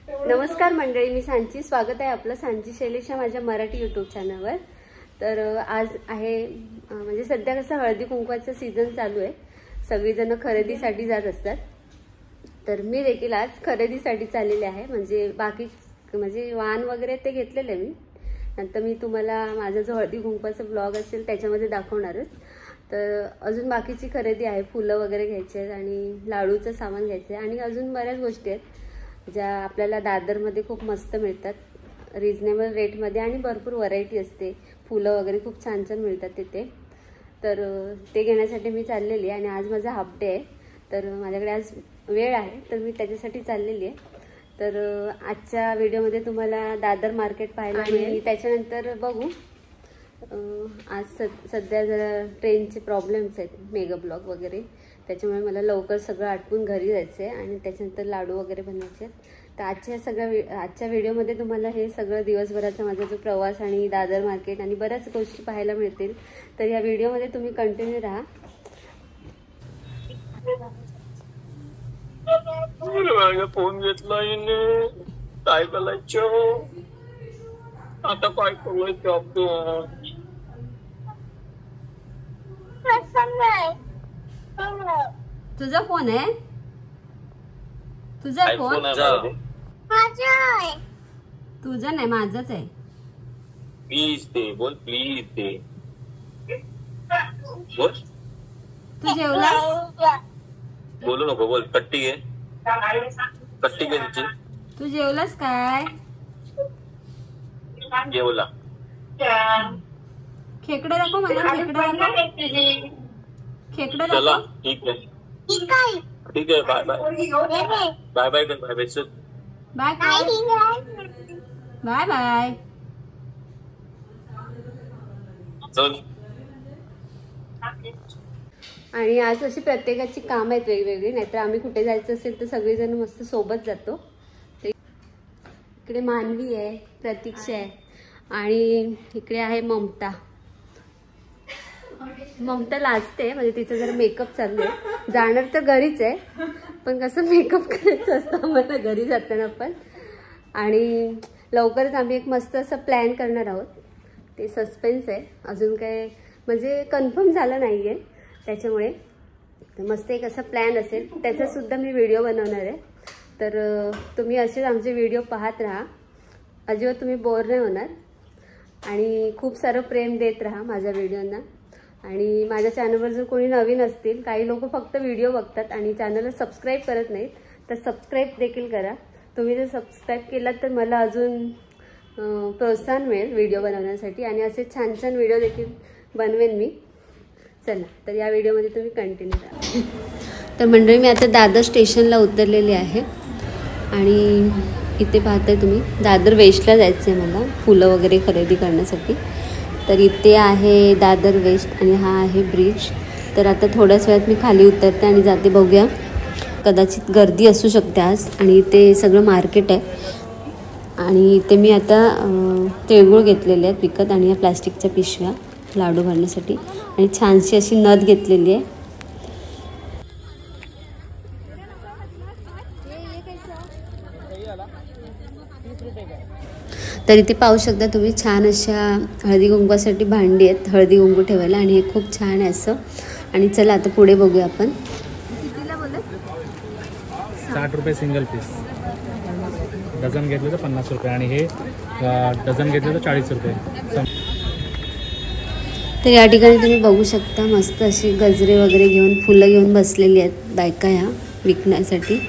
नमस्कार मंडळी, मी सांची. स्वागत आहे आपलं सांची शैलीच्या माझ्या मराठी यूट्यूब चॅनलवर. तर आज आहे म्हणजे सध्या कसं हळदी कुंकवाचं सीझन चालू आहे, सगळीजण खरेदीसाठी जात असतात. तर मी देखील आज खरेदीसाठी चाललेले आहे. म्हणजे वाहन वगैरे ते घेतलेले मी. नंतर मी तुम्हाला माझा जो हळदी कुंकवाचा ब्लॉग असेल त्याच्यामध्ये दाखवणारच. तर अजून बाकीची खरेदी आहे, फुलं वगैरे घ्यायचे आहेत आणि लाडूचं सामान घ्यायचं आहे आणि अजून बऱ्याच गोष्टी आहेत ज्या आपल्याला दादरमध्ये खूप मस्त मिळतात, रिजनेबल रेटमध्ये आणि भरपूर व्हरायटी असते. फुलं वगैरे खूप छान छान मिळतात तिथे. तर ते घेण्यासाठी मी चाललेली आहे आणि आज माझा हाफ डे आहे. तर माझ्याकडे आज वेळ आहे, तर मी त्याच्यासाठी चाललेली आहे. तर आजच्या व्हिडिओमध्ये तुम्हाला दादर मार्केट पाहायला मिळेल. त्याच्यानंतर बघू, आज सध्या जरा ट्रेनचे प्रॉब्लेम्स आहेत, मेगा ब्लॉक वगैरे, त्याच्यामुळे मला लवकर सगळं आटपून घरी जायचं आहे आणि त्याच्यानंतर लाडू वगैरे बनायचे आहेत. तर आजच्या व्हिडिओमध्ये तुम्हाला हे सगळं दिवसभराचा माझा जो प्रवास आणि दादर मार्केट आणि बऱ्याच गोष्टी पाहायला मिळतील. तर या व्हिडिओमध्ये तुम्ही कंटिन्यू राहा. फोन घेतला काय करायचं आता, काय करूय तुझा फोन आहे? तुझा फोन? तुझा नाही, माझाच आहे. प्लीज दे, बोल प्लीज दे, बोल. तू जेवलास? बोलू नको, बोल. कट्टी घे, कट्टी घे तिची. तू जेवलास काय? जेवला. खेकडे दाखव मला, खेकडे दाखव, खेकडे चला दाखव. ठीक आहे, ठीक आहे. बाय बाय, बाय बाय कर, बाय बाय चल, बाय बाय बाय चल. आणि आज अशी प्रत्येकाची काम आहेत वेगवेगळी, नाहीतर आम्ही कुठे जायचं असेल तर सगळेजण मस्त सोबत जातो. इकडे मानवी आहे, प्रतीक्षा आहे आणि इकडे आहे ममता. ममता लाजते, म्हणजे तिचं जरा मेकअप चालू आहे. जाणार तर घरीच आहे, पण कसं मेकअप करायचं असतं आम्हाला घरी जाताना पण. आणि लवकरच आम्ही एक मस्त असं प्लॅन करणार आहोत. ते सस्पेन्स आहे, अजून काय म्हणजे कन्फर्म झालं नाही आहे, त्याच्यामुळे मस्त एक असा प्लॅन असेल, त्याचासुद्धा मी व्हिडिओ बनवणार आहे. तर तुम्ही असेच आमचे व्हिडिओ पाहत राहा, अजिबात तुम्ही बोर नाही होणार. आणि खूप सारं प्रेम देत राहा माझ्या व्हिडिओंना. आणि माझ्या चॅनलवर जर कोणी नवीन असतील, काही लोक फक्त व्हिडिओ बघतात आणि चॅनलला सबस्क्राईब करत नाहीत, तर सबस्क्राईब देखील करा. तुम्ही जर सबस्क्राईब केलात तर मला अजून प्रोत्साहन मिळेल व्हिडिओ बनवण्यासाठी आणि असे छान छान व्हिडिओ देखील बनवेन मी. चला, तर या व्हिडिओमध्ये तुम्ही कंटिन्यू करा. तर मंडळी, मी आता दादर स्टेशनला उतरलेली आहे आणि इथे पाहताय तुम्ही, दादर वेस्टला जायचं आहे मला फुलं वगैरे खरेदी करण्यासाठी. तर इथे आहे दादर वेस्ट आणि हा आहे ब्रिज. तर आता थोड्याच वेळात मी खाली उतरते आणि जाते. बघूया, कदाचित गर्दी असू शकते आज. आणि इथे सगळं मार्केट आहे आणि इथे मी आता तिळगुळ घेतलेले आहेत विकत आणि या प्लास्टिकच्या पिशव्या लाडू भरण्यासाठी आणि छानशी अशी नथ घेतलेली आहे. तर इथे पाहू शकता तुम्ही, छान अशा हळदी कुंकवासाठी भांडी आहेत, हळदी कुंकू ठेवायला, आणि हे खूप छान आहे असं. आणि चला आता पुढे बघूया आपण. कितीला बोलत? 60 रुपये सिंगल पीस. डझन घेतले तर 50 रुपये आणि हे डझन घेतले तर 40 रुपये. तर या ठिकाणी तुम्ही बघू शकता, मस्त अशी गजरे वगैरे घेऊन, फुलं घेऊन बसलेली आहेत बायका ह्या विकण्यासाठी.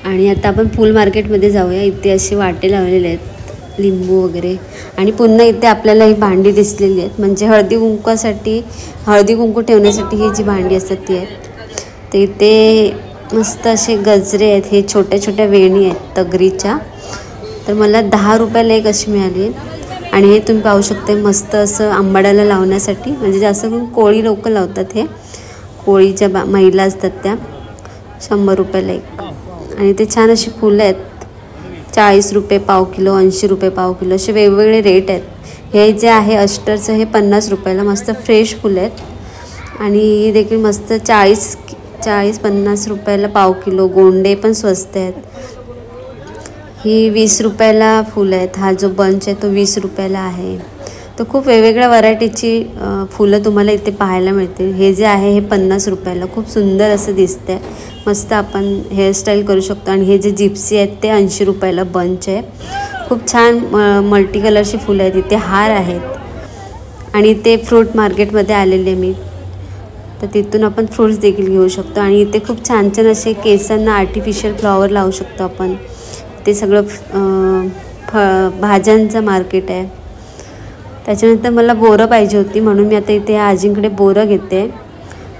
आणि आता आपण फुल मार्केटमध्ये जाऊया. इथे असे वाटे लावलेले आहेत, लिंबू वगैरे. आणि पुन्हा इथे आपल्याला ही भांडी दिसलेली आहेत, म्हणजे हळदी कुंकवासाठी, हळदी कुंकू ठेवण्यासाठी ही जी भांडी असतात ती आहेत. तर इथे मस्त असे गजरे आहेत, हे छोट्या छोट्या वेणी आहेत तगरीच्या. तर मला 10 रुपयाला एक अशी मिळाली आहे. आणि हे तुम्ही पाहू शकता, मस्त असं आंबाड्याला लावण्यासाठी, म्हणजे जास्त करून कोळी लोक लावतात. हे कोळीच्या महिला असतात त्या, 100 रुपयाला एक. आणि ते छान अशी फुलं आहेत, 40 रुपये पाव किलो, 80 रुपये पाव किलो, असे वेगवेगळे रेट आहेत. हे जे आहे अष्टरचं, हे 50 रुपयाला. मस्त फ्रेश फुलं आहेत आणि ही देखील मस्त 40-50 रुपयाला पाव किलो. गोंडे पण स्वस्त आहेत. ही 20 रुपयाला फुलं आहेत. हा जो बंच आहे तो 20 रुपयाला आहे. तर खूप वेगवेगळ्या व्हरायटीची फुलं तुम्हाला इथे पाहायला मिळतील. हे जे आहे हे 50 रुपयाला खूप सुंदर असं दिसतंय. मस्त आपण हेअरस्टाईल करू शकतो. आणि हे जे जिप्सी आहेत ते 80 रुपयाला बंच आहे. खूप छान मल्टी कलरची फुलं आहेत. इथे हार आहेत आणि ते फ्रूट मार्केटमध्ये आलेले मी, तर तिथून आपण फ्रूट्स देखील घेऊ शकतो. आणि इथे खूप छान छान असे केसांना आर्टिफिशियल फ्लॉवर लावू शकतो आपण. ते सगळं भाज्यांचं मार्केट आहे. त्याच्यानंतर मला बोरं पाहिजे होती म्हणून मी आता इथे आजींकडे बोरं घेते.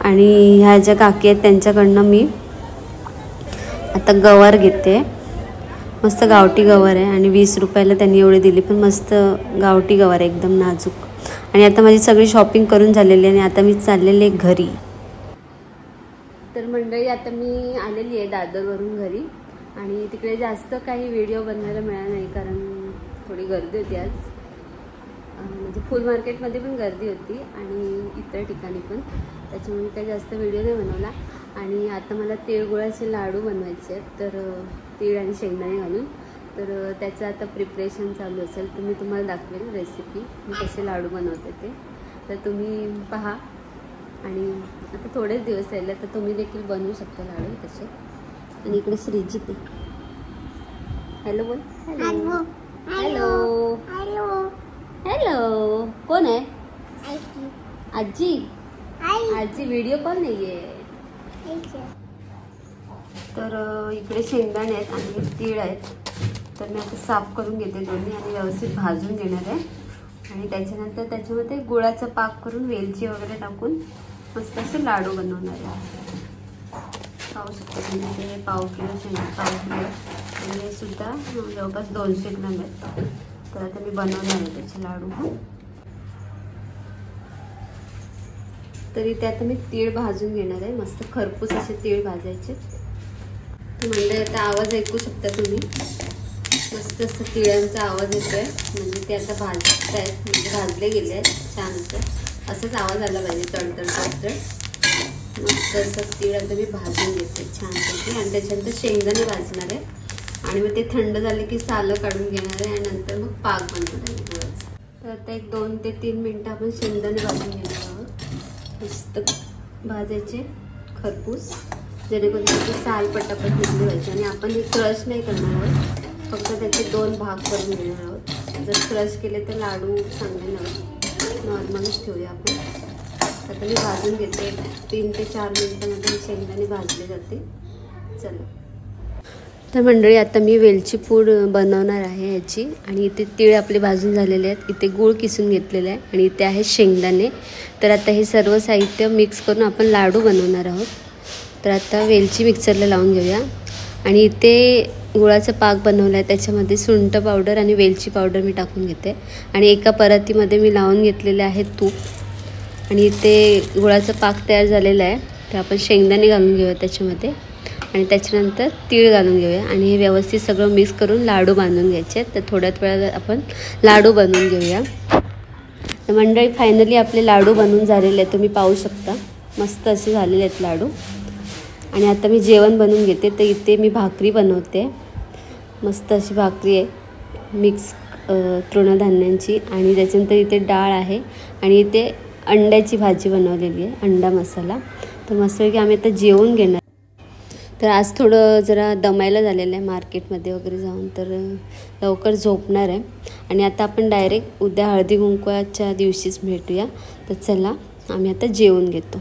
आणि ह्या ज्या काकी आहेत त्यांच्याकडनं मी आता गवार घेते. मस्त गावठी गवार आहे आणि 20 रुपयाला त्यांनी एवढे दिली, पण मस्त गावठी गवार आहे एकदम नाजूक. आणि आता माझी सगळी शॉपिंग करून झालेली आहे आणि आता मी चाललेले घरी. तर मंडळी आता मी आलेली आहे दादरवरून घरी. आणि तिकडे जास्त काही व्हिडिओ बनवायला मिळाला नाही कारण थोडी गर्दी होती आज. म्हणजे फुल मार्केटमध्ये पण गर्दी होती आणि इतर ठिकाणी पण, त्याच्यामुळे काही जास्त व्हिडिओ नाही बनवला. आणि आता मला तिळगुळाचे लाडू बनवायचे आहेत, तर तीळ आणि शेंगदाणे घालून. तर त्याचं आता प्रिपरेशन चालू असेल, तर मी तुम्हाला दाखवेल रेसिपी मी कसे लाडू बनवते ते, तर तुम्ही पहा. आणि आता थोडेच दिवस राहिले तर तुम्ही देखील बनवू शकता लाडू तसे. आणि इकडे श्रीजी ते हॅलो बोल. Hello hello hello hello. कोण आहे? आजी. आजी व्हिडिओ कॉल नाही आहे. तर इकडे शेंगदाणे आहेत आणि तीळ आहेत. तर मी आता साफ करून घेते दोन्ही आणि व्यवस्थित भाजून घेणार आहे. आणि त्याच्यानंतर त्याच्यामध्ये गुळाचा पाक करून वेलची वगैरे टाकून मस्त असे लाडू बनवणार आहे. पाहू शकतो तुम्ही ते पाव किलो पाव किलो आणि हे सुद्धा जवळपास 200 ग्राम आहेत. तर आता मी बनवणार आहे त्याचे लाडू. तर इथे आता मी तीळ भाजून घेणार आहे. मस्त खरपूस असे तीळ भाजायचे. म्हणजे आता आवाज ऐकू शकता तुम्ही, मस्त असं तिळांचा आवाज येतोय. म्हणजे ते आता भाजत आहेत, म्हणजे भाजले गेले आहेत छान असं. असंच आवाज आला पाहिजे तडतड तडतड. मस्त असं तीळ आता मी भाजून घेते छानपैकी. आणि त्याच्यानंतर शेंगदाणे भाजणार आहे आणि मग ते थंड झाले की सालं काढून घेणार आहे आणि नंतर मग पाक बनवणार आहे गुळाचा. तर आता एक 2 ते 3 मिनटं आपण शेंगदाणे भाजून घेणार आहोत. मस्त भाजायचे खरपूस, जेणेकरून त्याचे साल पटापट निघले पाहिजे. आणि आपण हे क्रश नाही करणार आहोत, फक्त त्याचे 2 भाग करून घेणार आहोत. जर क्रश केले तर लाडू चांगले नव्हते, नॉर्मलच ठेवूया आपण. आता मी भाजून घेते. 3 ते 4 मिनटामध्ये शेंगदाणे भाजले जाते. चला. तर मंडळी आता मी वेलची पूड बनवणार आहे याची. आणि इथे तीळ आपले भाजून झालेले आहेत, इथे गूळ किसून घेतलेला आहे आणि इथे आहे शेंगदाणे. तर आता हे सर्व साहित्य मिक्स करून आपण लाडू बनवणार आहोत. तर आता वेलची मिक्सरला लावून घेऊया. आणि इथे गुळाचा पाक बनवला आहे, त्याच्यामध्ये सुंठ पावडर आणि वेलची पावडर मी टाकून घेते. आणि एका परातीमध्ये मी लावून घेतलेले आहे तूप. आणि इथे गुळाचा पाक तयार झालेला आहे, तर आपण शेंगदाणे घालून घेऊया त्याच्यामध्ये. आणि त्याच्यानंतर तीळ घालून घेऊया आणि हे व्यवस्थित सगळं मिक्स करून लाडू बांधून घ्यायचे. तर थोड्याच वेळात आपण लाडू बनवून घेऊया. तर मंडळी फायनली आपले लाडू बनवून झालेले आहेत, तुम्ही पाहू शकता मस्त असे झालेले आहेत लाडू. आणि आता मी जेवण बनवून घेते. तर इथे मी भाकरी बनवते. मस्त अशी भाकरी आहे मिक्स तृणधान्यांची. आणि त्याच्यानंतर इथे डाळ आहे आणि इथे अंड्याची भाजी बनवलेली आहे, अंडा मसाला. तर मस्तपैकी आम्ही आता जेवून घेणार. तर आज थोडं जरा दमायला झालेलं आहे मार्केटमध्ये वगैरे जाऊन, तर लवकर झोपणार आहे. आणि आता आपण डायरेक्ट उद्या हळदी कुंकवाच्या दिवशीच भेटूया. तर चला आम्ही आता जेवून घेतो.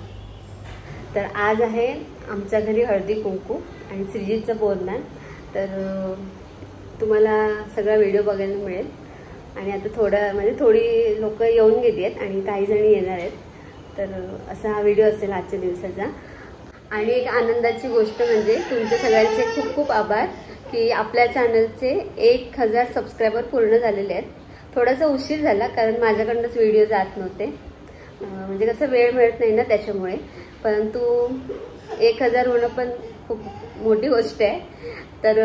तर आज आहे आमच्या घरी हळदी कुंकू आणि श्रीजीचं बोरनान. तर तुम्हाला सगळा व्हिडिओ बघायला मिळेल. आणि आता थोडी लोक येऊन गेली आहेत आणि काही जणी येणार आहेत. तर असा हा व्हिडिओ असेल आजच्या दिवसाचा. आणि एक आनंदाची गोष्ट म्हणजे तुमच्या सगळ्यांचे खूप खूप आभार की आपल्या चॅनलचे 1000 सबस्क्रायबर पूर्ण झालेले आहेत. थोडासा उशीर झाला कारण माझ्याकडूनच व्हिडिओ जात नव्हते, म्हणजे कसं वेळ मिळत नाही ना त्याच्यामुळे. परंतु 1000 होणं पण खूप मोठी गोष्ट आहे. तर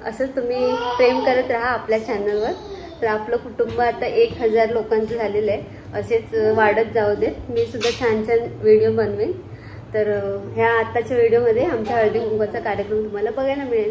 असंच तुम्ही प्रेम करत राहा आपल्या चॅनलवर. तर आपलं कुटुंब आता 1000 लोकांचं झालेलं आहे. असेच वाढत जाऊ देत. मी सुद्धा छान छान व्हिडिओ बनवेन. तर ह्या आत्ताच्या व्हिडिओमध्ये आमच्या हळदी कुंकवाचा कार्यक्रम तुम्हाला बघायला मिळेल.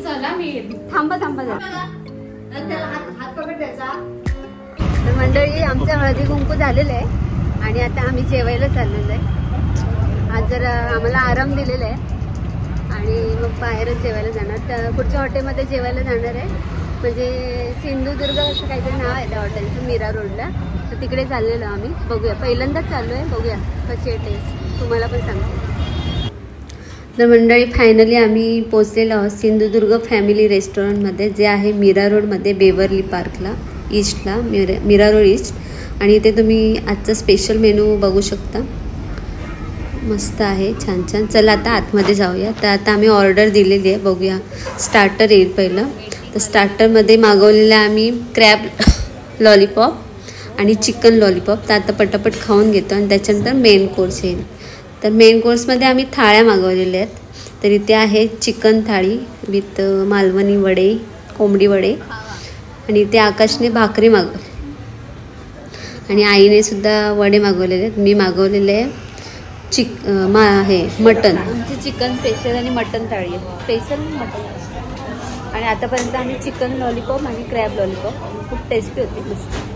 थांबा जरा. तर मंडळी आमचं हळदी कुंकू झालेलं आहे आणि आता आम्ही जेवायला चाललेलो आहे. आज जरा आम्हाला आराम दिलेला आहे आणि मग बाहेरच जेवायला जाणार. तर पुढच्या हॉटेलमध्ये जेवायला जाणार आहे. म्हणजे सिंधुदुर्ग असं काहीतरी नाव आहे त्या हॉटेलचं, मीरा रोडला. तर तिकडे चाललेलो आम्ही. बघूया, पहिल्यांदाच चाललो आहे. बघूया कशी आहे टेस्ट, तुम्हाला पण सांगते. तर मंडळी फायनली आम्ही पोचलेलो आहोत सिंधुदुर्ग फॅमिली रेस्टॉरंटमध्ये, जे आहे मीरा रोडमध्ये बेवर्ली पार्कला ईस्टला, मीरा रोड ईस्ट. आणि इथे तुम्ही आजचा स्पेशल मेनू बघू शकता. मस्त आहे, छान छान. चला आता आतमध्ये जाऊया. तर आता आम्ही ऑर्डर दिलेली आहे. बघूया, स्टार्टर येईल पहिलं. तर स्टार्टरमध्ये मागवलेलं आहे आम्ही क्रॅब लॉलीपॉप आणि चिकन लॉलीपॉप. तर आता पटापट खाऊन घेतो आणि त्याच्यानंतर मेन कोर्स येईल. तर मेन कोर्समध्ये आम्ही थाळ्या मागवलेल्या आहेत. तर इथे आहे चिकन थाळी विथ मालवणी वडे, कोंबडी वडे. आणि इथे आकाशने भाकरी मागवली आणि आईने सुद्धा वडे मागवलेले आहेत. मी मागवलेले आहे मटन. आमची चिकन स्पेशल आणि मटन थाळी आहे. Special mutton. आणि आतापर्यंत आम्ही चिकन लॉलीपॉप आणि क्रॅब लॉलीपॉप खूप टेस्टी होती, मस्त.